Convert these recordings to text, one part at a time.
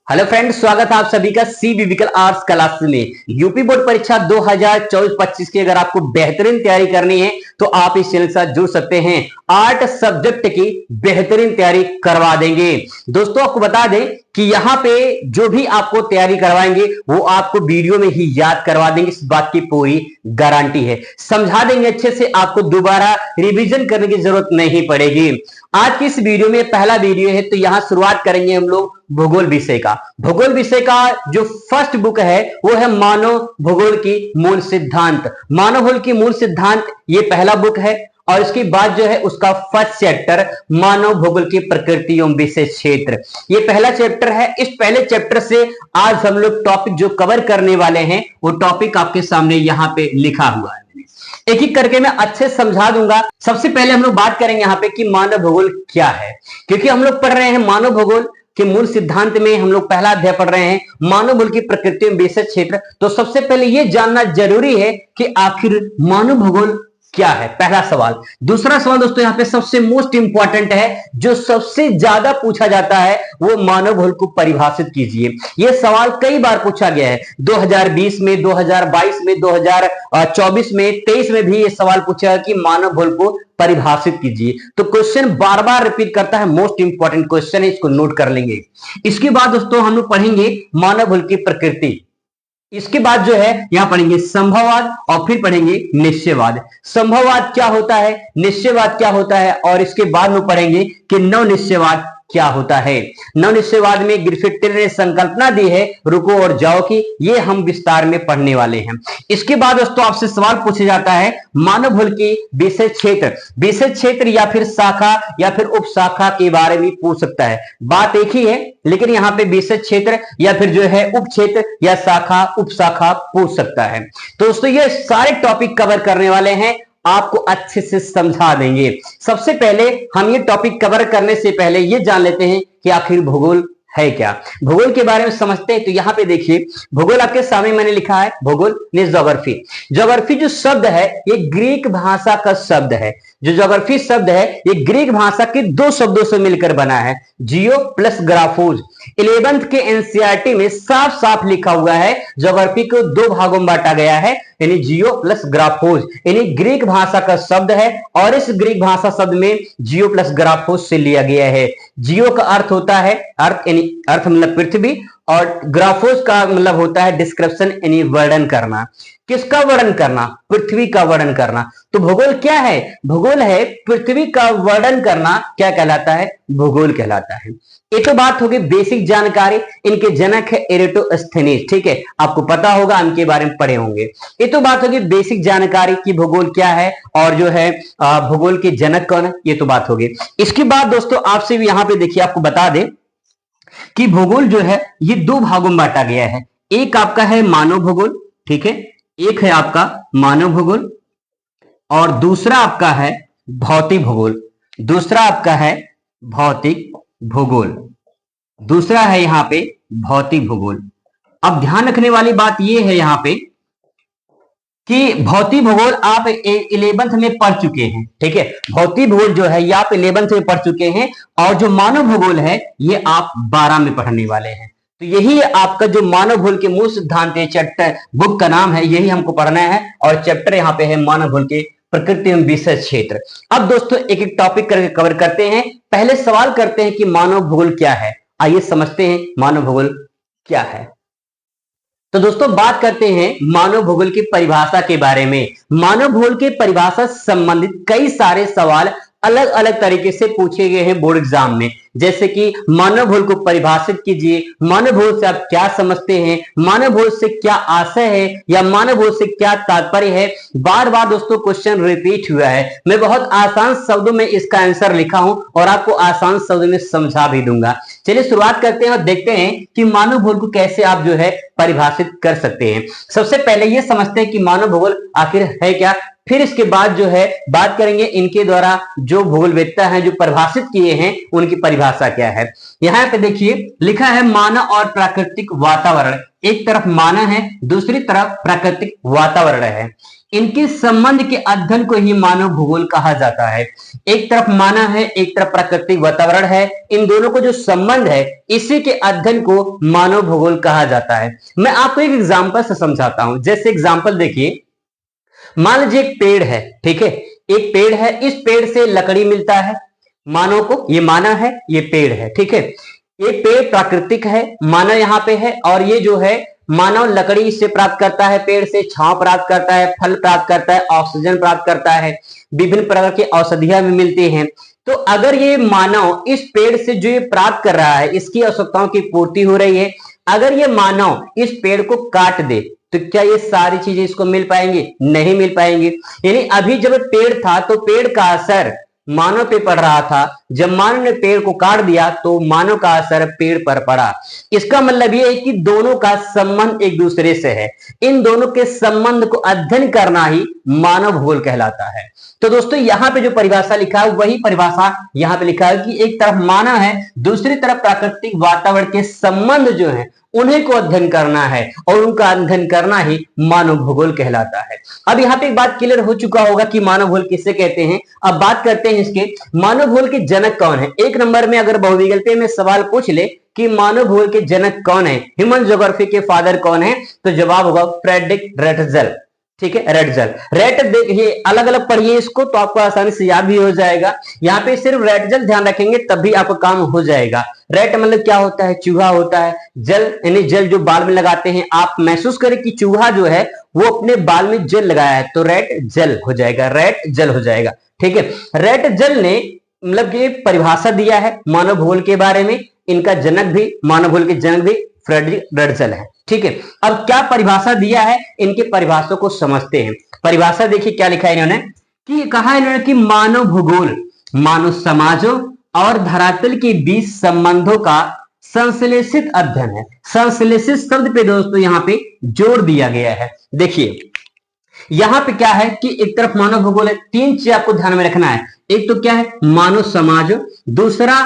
Hello friends, स्वागत है आप सभी का सी विविकल आर्ट्स क्लास में। यूपी बोर्ड परीक्षा 2024-25 की अगर आपको बेहतरीन तैयारी करनी है तो आप इस चैनल के साथ जुड़ सकते हैं। आर्ट सब्जेक्ट की बेहतरीन तैयारी करवा देंगे। दोस्तों आपको बता दें कि यहाँ पे जो भी आपको तैयारी करवाएंगे वो आपको वीडियो में ही याद करवा देंगे, इस बात की पूरी गारंटी है। समझा देंगे अच्छे से, आपको दोबारा रिवीजन करने की जरूरत नहीं पड़ेगी। आज की इस वीडियो में पहला वीडियो है, तो यहां शुरुआत करेंगे हम लोग भूगोल विषय का। भूगोल विषय का जो फर्स्ट बुक है वो है मानव भूगोल की मूल सिद्धांत। मानव भूगोल की मूल सिद्धांत ये पहला बुक है, और इसके बाद जो है उसका फर्स्ट चैप्टर मानव भूगोल की प्रकृति एवं विशेष क्षेत्र, ये पहला चैप्टर है। इस पहले चैप्टर से आज हम लोग टॉपिक जो कवर करने वाले हैं वो टॉपिक आपके सामने यहां पे लिखा हुआ है। एक एक करके मैं अच्छे से समझा दूंगा। सबसे पहले हम लोग बात करेंगे यहाँ पे कि मानव भूगोल क्या है, क्योंकि हम लोग पढ़ रहे हैं मानव भूगोल के मूल सिद्धांत में हम लोग पहला अध्याय पढ़ रहे हैं मानव भूगोल की प्रकृति में विशेष क्षेत्र। तो सबसे पहले यह जानना जरूरी है कि आखिर मानव भूगोल क्या है, पहला सवाल। दूसरा सवाल दोस्तों यहाँ पे सबसे मोस्ट इंपॉर्टेंट है, जो सबसे ज्यादा पूछा जाता है, वो मानव भूगोल को परिभाषित कीजिए। यह सवाल कई बार पूछा गया है, 2020 में, 2022 में, 2024 में, 23 में भी यह सवाल पूछा कि मानव भूगोल को परिभाषित कीजिए। तो क्वेश्चन बार बार रिपीट करता है, मोस्ट इंपॉर्टेंट क्वेश्चन है, इसको नोट कर लेंगे। इसके बाद दोस्तों हम लोग पढ़ेंगे मानव भूगोल की प्रकृति। इसके बाद जो है यहां पढ़ेंगे संभववाद, और फिर पढ़ेंगे निश्चयवाद। संभववाद क्या होता है, निश्चयवाद क्या होता है, और इसके बाद में पढ़ेंगे कि नव निश्चयवाद क्या होता है। नव निश्चयवाद में ग्रिफिथ ने संकल्पना दी है रुको और जाओ की, ये हम विस्तार में पढ़ने वाले हैं। इसके बाद दोस्तों आपसे सवाल पूछा जाता है मानव भूगोल की विशेष क्षेत्र। विशेष क्षेत्र या फिर शाखा या फिर उपशाखा के बारे में पूछ सकता है। बात एक ही है, लेकिन यहाँ पे विशेष क्षेत्र या फिर जो है उप क्षेत्र या शाखा उपशाखा पूछ सकता है। तो दोस्तों ये सारे टॉपिक कवर करने वाले हैं, आपको अच्छे से समझा देंगे। सबसे पहले हम ये टॉपिक कवर करने से पहले ये जान लेते हैं कि आखिर भूगोल है क्या। भूगोल के बारे में समझते हैं। तो यहाँ पे देखिए भूगोल आपके सामने मैंने लिखा है भूगोल ने ज्योग्राफी। ज्योग्राफी जो शब्द है ये ग्रीक भाषा का शब्द है। जो ज्योग्राफी शब्द है ये ग्रीक भाषा के दो शब्दों से मिलकर बना है, जियो प्लस ग्राफोज। 11th के एनसीईआरटी में साफ साफ लिखा हुआ है ज्योग्राफी को दो भागों में बांटा गया है, यानी जियो प्लस ग्राफोज, यानी ग्रीक भाषा का शब्द है, और इस ग्रीक भाषा शब्द में जियो प्लस ग्राफोज से लिया गया है। जियो का अर्थ होता है अर्थ, यानी अर्थ मतलब पृथ्वी, और ग्राफोस का मतलब होता है डिस्क्रिप्शन, यानी वर्णन करना। किसका वर्णन करना, पृथ्वी का वर्णन करना। तो भूगोल क्या है, भूगोल है पृथ्वी का वर्णन करना। क्या कहलाता है, भूगोल कहलाता है। ये तो बात होगी बेसिक जानकारी। इनके जनक है एरेटोस्थेनीज, ठीक है, आपको पता होगा, इनके बारे में पढ़े होंगे। ये तो बात होगी बेसिक जानकारी की भूगोल क्या है, और जो है भूगोल के जनक कौन है, ये तो बात होगी। इसके बाद दोस्तों आपसे भी यहाँ पे देखिए आपको बता दें कि भूगोल जो है ये दो भागों में बांटा गया है। एक आपका है मानव भूगोल, ठीक है, एक है आपका मानव भूगोल, और दूसरा आपका है भौतिक भूगोल। दूसरा आपका है भौतिक भूगोल, दूसरा है यहां पे भौतिक भूगोल। अब ध्यान रखने वाली बात यह है यहां पे कि भौतिक भूगोल आप 11th में पढ़ चुके हैं, ठीक है। भौतिक भूगोल जो है ये आप 11th में पढ़ चुके हैं, और जो मानव भूगोल है ये आप 12 में पढ़ने वाले हैं। तो यही आपका जो मानव भूगोल के मूल सिद्धांत है, चैप्टर बुक का नाम है, यही हमको पढ़ना है, और चैप्टर यहाँ पे है मानव भूगोल के प्रकृति एवं विशेष क्षेत्र। अब दोस्तों एक एक टॉपिक करके कवर करते हैं। पहले सवाल करते हैं कि मानव भूगोल क्या है। आइए समझते हैं मानव भूगोल क्या है। तो दोस्तों बात करते हैं मानव भूगोल की परिभाषा के बारे में। मानव भूगोल के परिभाषा से संबंधित कई सारे सवाल अलग अलग तरीके से पूछे गए हैं बोर्ड एग्जाम में, जैसे कि मानव भूगोल को परिभाषित कीजिए, मानव भूगोल से आप क्या समझते हैं, मानव भूगोल से क्या आशय है, या मानव भूगोल से क्या तात्पर्य है। बार बार दोस्तों क्वेश्चन रिपीट हुआ है। मैं बहुत आसान शब्दों में इसका आंसर लिखा हूं, और आपको आसान शब्दों में समझा भी दूंगा। चलिए शुरुआत करते हैं और देखते हैं कि मानव भूगोल को कैसे आप जो है परिभाषित कर सकते हैं। सबसे पहले ये समझते हैं कि मानव भूगोल आखिर है क्या, फिर इसके बाद जो है बात करेंगे इनके द्वारा जो भूगोलवेत्ता हैं जो परिभाषित किए हैं उनकी परिभाषा क्या है। यहाँ पे देखिए लिखा है मानव और प्राकृतिक वातावरण। एक तरफ मानव है, दूसरी तरफ प्राकृतिक वातावरण है। इनके संबंध के अध्ययन को ही मानव भूगोल कहा जाता है। एक तरफ मानव है, एक तरफ प्राकृतिक वातावरण है, इन दोनों को जो संबंध है इसी के अध्ययन को मानव भूगोल कहा जाता है। मैं आपको एक एग्जांपल से समझाता हूं। जैसे एग्जांपल देखिए, मान लीजिए एक पेड़ है, ठीक है, एक पेड़ है, इस पेड़ से लकड़ी मिलता है मानव को, ये मानव है, ये पेड़ है, ठीक है। ये पेड़ प्राकृतिक है, मानव यहाँ पे है, और ये जो है मानव लकड़ी इससे प्राप्त करता है, पेड़ से छांव प्राप्त करता है, फल प्राप्त करता है, ऑक्सीजन प्राप्त करता है, विभिन्न प्रकार की औषधियां भी मिलती हैं। तो अगर ये मानव इस पेड़ से जो ये प्राप्त कर रहा है, इसकी आवश्यकताओं की पूर्ति हो रही है, अगर ये मानव इस पेड़ को काट दे तो क्या ये सारी चीजें इसको मिल पाएंगी? नहीं मिल पाएंगी। यानी अभी जब पेड़ था तो पेड़ का असर मानव पे पड़ रहा था, जब मानव ने पेड़ को काट दिया तो मानव का असर पेड़ पर पड़ा। इसका मतलब यह है कि दोनों का संबंध एक दूसरे से है। इन दोनों के संबंध को अध्ययन करना ही मानव भूगोल कहलाता है। तो दोस्तों यहां पे जो परिभाषा लिखा है वही परिभाषा यहां पे लिखा है कि एक तरफ मानव है, दूसरी तरफ प्राकृतिक वातावरण के संबंध जो है उन्हें को अध्ययन करना है, और उनका अध्ययन करना ही मानव भूगोल कहलाता है। अब यहाँ पे एक बात क्लियर हो चुका होगा कि मानव भूगोल किसे कहते हैं। अब बात करते हैं इसके मानव भूगोल के जनक कौन है। एक नंबर में अगर बहुविकल्पीय में सवाल पूछ ले कि मानव भूगोल के जनक कौन है, ह्यूमन ज्योग्राफी के फादर कौन है, तो जवाब होगा फ्रेडरिक रेटजल, ठीक है, रेटजल। रेट देखिए अलग अलग पढ़िए इसको तो आपको आसानी से याद भी हो जाएगा। यहाँ पे सिर्फ रेटजल ध्यान रखेंगे तब भी आपका काम हो जाएगा। रेट मतलब क्या होता है? चूहा होता है। जल यानी जल जो बाल में लगाते हैं, आप महसूस करें कि चूहा जो है वो अपने बाल में जल लगाया है तो रेट जल हो जाएगा, रेट जल हो जाएगा, ठीक है। रेट जल ने मतलब ये परिभाषा दिया है मानव भूगोल के बारे में। इनका जनक भी, मानव भूगोल के जनक भी फ्रेडरिक रेटजल है, ठीक है। अब क्या परिभाषा दिया है, इनके परिभाषा को समझते हैं। परिभाषा देखिए क्या लिखा है इन्होंने, कि कहा इन्होंने कि मानव भूगोल मानव समाजों और धरातल के बीच संबंधों का संश्लेषित अध्ययन है। संश्लेषित शब्द पे दोस्तों यहाँ पे जोर दिया गया है। देखिए यहां पे क्या है कि एक तरफ मानव भूगोल है, तीन चीज आपको ध्यान में रखना है। एक तो क्या है? मानव समाज, दूसरा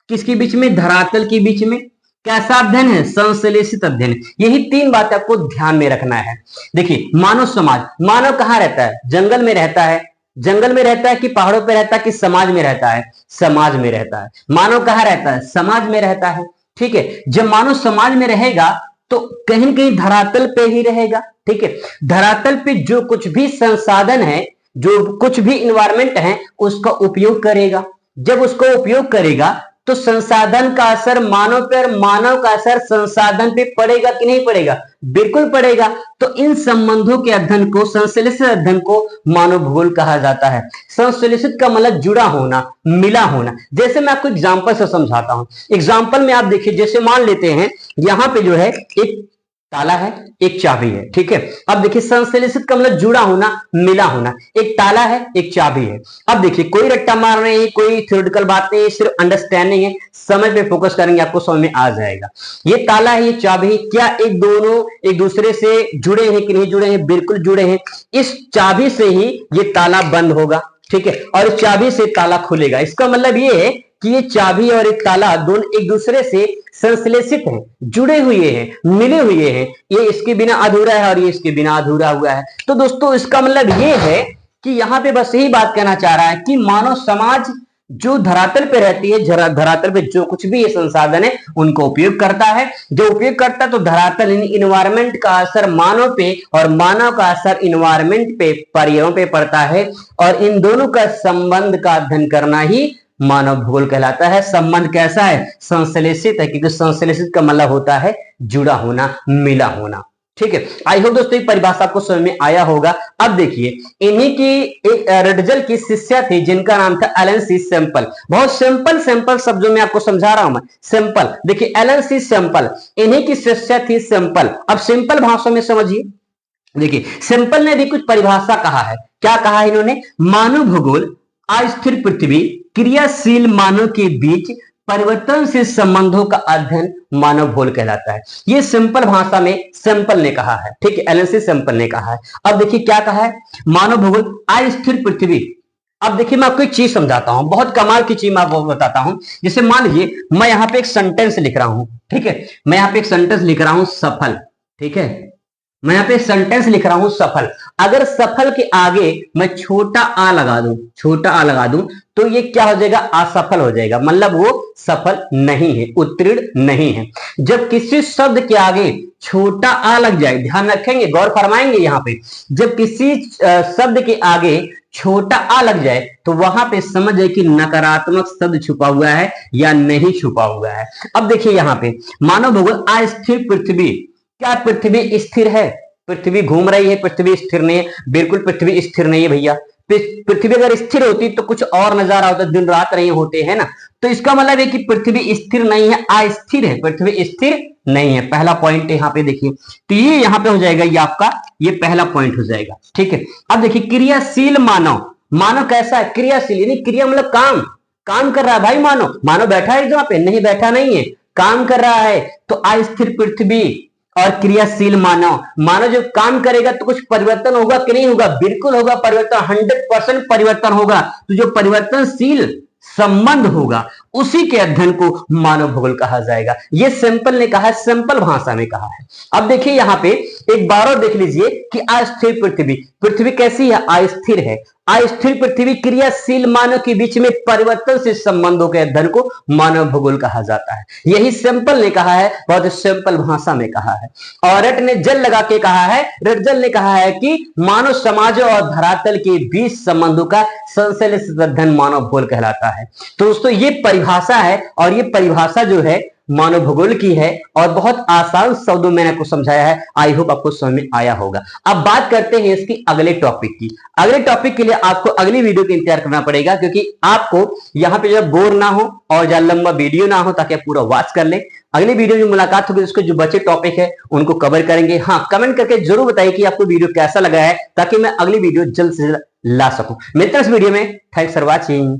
किसके बीच में? धरातल के बीच में। कैसा अध्ययन है? संश्लेषित अध्ययन। यही तीन बातें आपको ध्यान में रखना है। देखिए मानव समाज, मानव कहां रहता है? जंगल में रहता है। जंगल में रहता है कि पहाड़ों पे रहता है कि समाज में रहता है? समाज में रहता है। मानव कहां रहता है? समाज में रहता है, ठीक है। जब मानव समाज में रहेगा तो कहीं न कहीं धरातल पे ही रहेगा, ठीक है। धरातल पे जो कुछ भी संसाधन है, जो कुछ भी इन्वायरमेंट है, उसका उपयोग करेगा। जब उसको उपयोग करेगा तो संसाधन का असर मानव पर, मानव का असर संसाधन पे पड़ेगा कि नहीं पड़ेगा? बिल्कुल पड़ेगा। तो इन संबंधों के अध्ययन को, संश्लेषित अध्ययन को मानव भूगोल कहा जाता है। संश्लेषित का मतलब जुड़ा होना, मिला होना। जैसे मैं आपको एग्जांपल से समझाता हूं। एग्जांपल में आप देखिए, जैसे मान लेते हैं यहां पे जो है एक ताला है, एक चाबी है, ठीक है। अब देखिए संश्लेषित का मतलब जुड़ा होना, मिला होना। एक ताला है, एक चाबी है। अब देखिए कोई रट्टा मार रहे हैं, कोई थ्योरेटिकल बात नहीं है, सिर्फ अंडरस्टैंडिंग है। समय पे फोकस करेंगे आपको समझ में आ जाएगा। ये ताला है, ये चाबी है, क्या एक दोनों एक दूसरे से जुड़े हैं कि नहीं जुड़े हैं? बिल्कुल जुड़े हैं। इस चाबी से ही ये ताला बंद होगा, ठीक है, और इस चाबी से ताला खुलेगा। इसका मतलब ये है कि ये चाबी और एक ताला दोनों एक दूसरे से संश्लेषित हैं, जुड़े हुए हैं, मिले हुए हैं। ये इसके बिना अधूरा है और ये इसके बिना अधूरा हुआ है। तो दोस्तों इसका मतलब ये है कि यहाँ पे बस यही बात कहना चाह रहा है कि मानव समाज जो धरातल पे रहती है, धरातल पे जो कुछ भी ये संसाधन है उनको उपयोग करता है। जो उपयोग करता है तो धरातल इन्वायरमेंट का असर मानव पे और मानव का असर इन्वायरमेंट पे, पर्यावरण पे पड़ता है। और इन दोनों का संबंध का अध्ययन करना ही मानव भूगोल कहलाता है। संबंध कैसा है? संश्लेषित है, क्योंकि संश्लेषित का मतलब होता है जुड़ा होना, मिला होना, ठीक है। आई होप दोस्तों परिभाषा आपको समझ में आया होगा। अब देखिए इन्हीं की एक रेटजल की शिष्या थी जिनका नाम था एलन सी सैंपल। बहुत सिंपल शब्दों में आपको समझा रहा हूं मैं। सिंपल देखिए, एलन सी सैंपल, इन्हीं की शिष्या थी सैंपल। अब सिंपल भाषा में समझिए। देखिए सैंपल ने भी कुछ परिभाषा कहा है। क्या कहा है इन्होंने? मानव भूगोल अस्थिर पृथ्वी, क्रियाशील मानव के बीच परिवर्तनशील संबंधों का अध्ययन मानव भूगोल कहलाता है। ये सिंपल भाषा में सैंपल ने कहा है, ठीक है, एलन सी सैंपल ने कहा है। अब देखिए क्या कहा है? मानव भूगोल अस्थिर पृथ्वी। अब देखिए मैं आपको एक चीज समझाता हूं, बहुत कमाल की चीज मैं आपको बताता हूं। जैसे मान लीजिए मैं यहां पे एक सेंटेंस लिख रहा हूं, ठीक है, मैं यहां पे एक सेंटेंस लिख रहा हूं सफल, ठीक है, मैं यहाँ पे सेंटेंस लिख रहा हूं सफल। अगर सफल के आगे मैं छोटा आ लगा दूं, छोटा आ लगा दूं, तो ये क्या हो जाएगा, असफल हो जाएगा, मतलब वो सफल नहीं है, उत्तीर्ण नहीं है। जब किसी शब्द के आगे छोटा आ लग जाए, ध्यान रखेंगे, गौर फरमाएंगे यहाँ पे, जब किसी शब्द के आगे छोटा आ लग जाए तो वहां पे समझ जाए कि नकारात्मक शब्द छुपा हुआ है या नहीं छुपा हुआ है। अब देखिए यहाँ पे मानव भूगोल, अस्थिर पृथ्वी, क्या पृथ्वी स्थिर है? पृथ्वी घूम रही है, पृथ्वी स्थिर नहीं है, बिल्कुल पृथ्वी स्थिर नहीं है भैया। पृथ्वी अगर स्थिर होती तो कुछ और नजारा होता, दिन रात नहीं होते है ना। तो इसका मतलब है कि पृथ्वी स्थिर नहीं है, अस्थिर है, पृथ्वी स्थिर नहीं है। पहला पॉइंट यहाँ पे देखिए, तो ये यहाँ पे हो जाएगा, ये आपका ये पहला पॉइंट हो जाएगा, ठीक है। अब देखिए क्रियाशील मानव, मानव कैसा है, क्रियाशील, यानी क्रिया मतलब काम, काम कर रहा है भाई। मानव, मानव बैठा है जहां पे, नहीं बैठा नहीं है, काम कर रहा है। तो अस्थिर पृथ्वी और क्रियाशील मानव, मानव जब काम करेगा तो कुछ परिवर्तन होगा कि नहीं होगा, बिल्कुल होगा परिवर्तन, 100% परिवर्तन होगा। तो जो परिवर्तनशील संबंध होगा उसी के अध्ययन को मानव भूगोल कहा जाएगा। ये सिंपल ने कहा है, सिंपल भाषा में कहा है। अब देखिए यहाँ पे एक बार और देख लीजिए कि अस्थिर पृथ्वी, पृथ्वी कैसी है, अस्थिर है। अस्थिर पृथ्वी क्रियाशील मानव के बीच में परिवर्तन से संबंधों के अध्ययन को मानव भूगोल कहा जाता है। यही सिंपल ने कहा है, बहुत सिंपल भाषा में कहा है। और रट ने जल लगा के कहा है, रटजल ने कहा है कि मानव समाज और धरातल के बीच संबंधों का संश्लेषित अध्ययन मानव भूगोल कहलाता है। तो दोस्तों ये परिभाषा है, और ये परिभाषा जो है मानव भूगोल की है, और बहुत आसान शब्दों में आपको समझाया है। आई होप आपको समझ में आया होगा। अब बात करते हैं इसकी अगले टॉपिक की। अगले टॉपिक के लिए आपको अगली वीडियो का इंतजार करना पड़ेगा, क्योंकि आपको यहाँ पे जब बोर ना हो और ज्यादा लंबा वीडियो ना हो, ताकि आप पूरा वॉच कर लें। अगली वीडियो में मुलाकात होगी, उसके जो बचे टॉपिक है उनको कवर करेंगे। हाँ, कमेंट करके जरूर बताइए कि आपको वीडियो कैसा लगा है, ताकि मैं अगली वीडियो जल्द से जल्द ला सकूं। मिलते हैं इस वीडियो में। Thanks for watching.